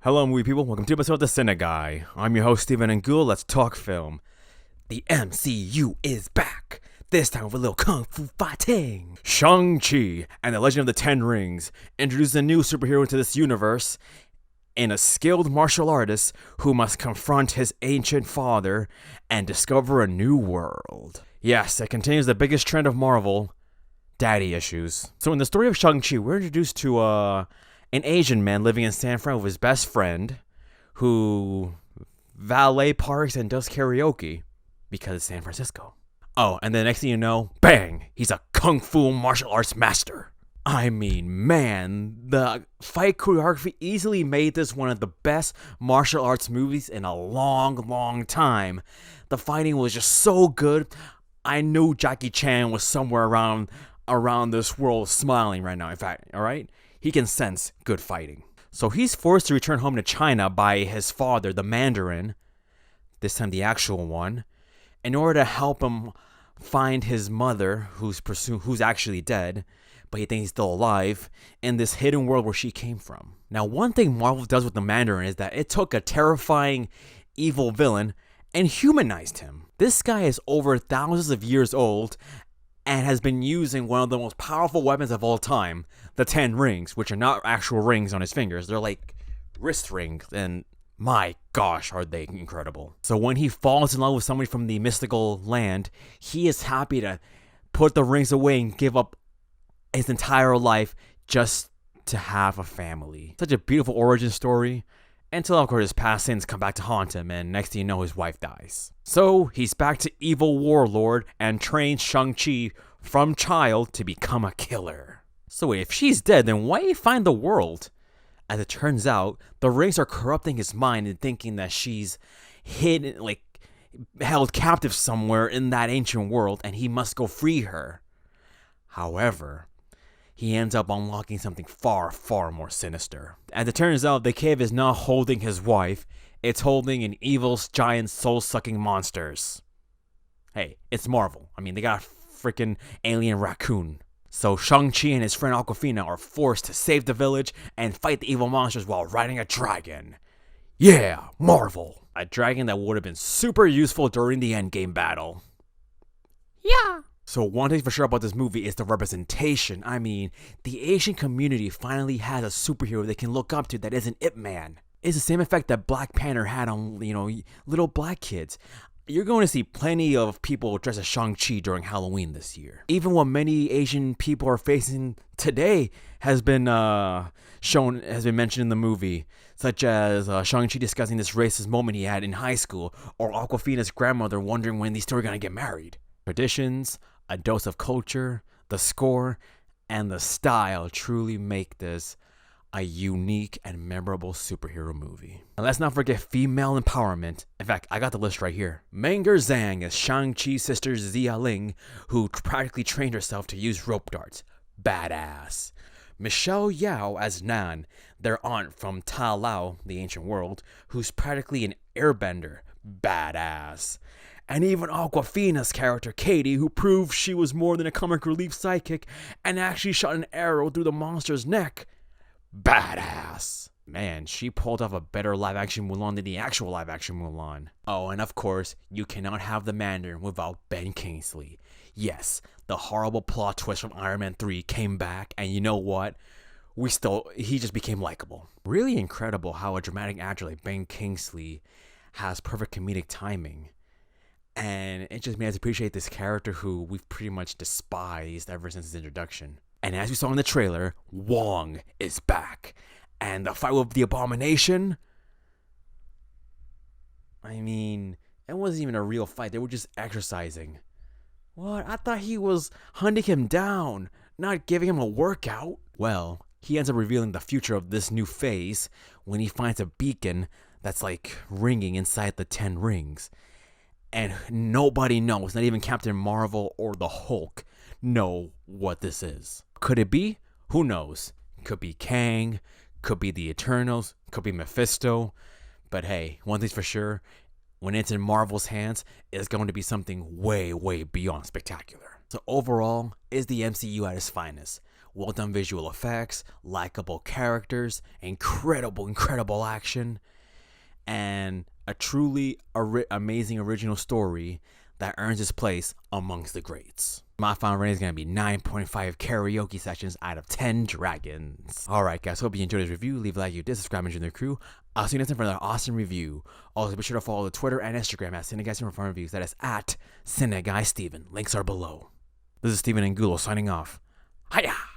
Hello, movie people. Welcome to episode of the CineGuy. I'm your host, Steven, and Ghoul. Let's talk film. The MCU is back. This time with a little kung fu fighting. Shang Chi and the Legend of the Ten Rings introduce a new superhero into this universe in a skilled martial artist who must confront his ancient father and discover a new world. Yes, it continues the biggest trend of Marvel, daddy issues. So in the story of Shang-Chi, we're introduced to an Asian man living in San Fran with his best friend who valet parks and does karaoke because it's San Francisco. Oh, and the next thing you know, bang, he's a kung fu martial arts master. I mean, man, the fight choreography easily made this one of the best martial arts movies in a long time. The fighting was just so good. I knew Jackie Chan was somewhere around this world smiling right now. In fact, all right? He can sense good fighting. So he's forced to return home to China by his father, the Mandarin, this time the actual one, in order to help him find his mother, who's actually dead, but he thinks he's still alive, in this hidden world where she came from. Now, one thing Marvel does with the Mandarin is that it took a terrifying evil villain and humanized him. This guy is over thousands of years old and has been using one of the most powerful weapons of all time, the Ten Rings, which are not actual rings on his fingers. They're like wrist rings, and my gosh, are they incredible. So when he falls in love with somebody from the mystical land, he is happy to put the rings away and give up his entire life just to have a family. Such a beautiful origin story. Until, of course, his past sins come back to haunt him, and next thing you know, his wife dies. So, he's back to evil warlord and trains Shang-Chi from child to become a killer. So wait, if she's dead, then why he find the world? As it turns out, the rings are corrupting his mind and thinking that she's hidden, held captive somewhere in that ancient world, and he must go free her. However, he ends up unlocking something far more sinister. As it turns out, the cave is not holding his wife, it's holding an evil giant soul-sucking monsters. Hey, it's Marvel. I mean, they got a freaking alien raccoon. So Shang-Chi and his friend Awkwafina are forced to save the village and fight the evil monsters while riding a dragon. Yeah, Marvel. A dragon that would have been super useful during the endgame battle. Yeah. So one thing for sure about this movie is the representation. I mean, the Asian community finally has a superhero they can look up to that isn't Ip Man. It's the same effect that Black Panther had on, little black kids. You're going to see plenty of people dressed as Shang-Chi during Halloween this year. Even what many Asian people are facing today has been mentioned in the movie, such as Shang-Chi discussing this racist moment he had in high school, or Awkwafina's grandmother wondering when these two are going to get married. Traditions, a dose of culture, the score, and the style truly make this a unique and memorable superhero movie. And let's not forget female empowerment. In fact, I got the list right here. Menger Zhang as Shang-Chi's sister Xia Ling, who practically trained herself to use rope darts. Badass. Michelle Yao as Nan, their aunt from Ta Lao, the ancient world, who's practically an airbender. Badass. And even Awkwafina's character, Katie, who proved she was more than a comic relief sidekick and actually shot an arrow through the monster's neck. Badass. Man, she pulled off a better live-action Mulan than the actual live-action Mulan. Oh, and of course, you cannot have the Mandarin without Ben Kingsley. Yes, the horrible plot twist from Iron Man 3 came back, and you know what? He just became likable. Really incredible how a dramatic actor like Ben Kingsley has perfect comedic timing. And it just made us appreciate this character who we've pretty much despised ever since his introduction. And as we saw in the trailer, Wong is back. And the fight with the Abomination, I mean, it wasn't even a real fight. They were just exercising. What? I thought he was hunting him down, not giving him a workout. Well, he ends up revealing the future of this new phase when he finds a beacon that's ringing inside the 10 rings. And nobody knows, not even Captain Marvel or the Hulk, know what this is. Could it be? Who knows? Could be Kang, could be the Eternals, could be Mephisto. But hey, one thing's for sure, when it's in Marvel's hands, it's going to be something way beyond spectacular. So overall, is the MCU at its finest? well done visual effects, likable characters, incredible action, and a truly amazing original story that earns its place amongst the greats. My final rating is going to be 9.5 karaoke sessions out of 10 dragons. Alright guys, hope you enjoyed this review. Leave a like if you did, subscribe and join the crew. I'll see you next time for another awesome review. Also, be sure to follow the Twitter and Instagram at CineGuy for fun reviews. That is at CineGuy Steven. Links are below. This is Steven Angulo signing off. Hiyah!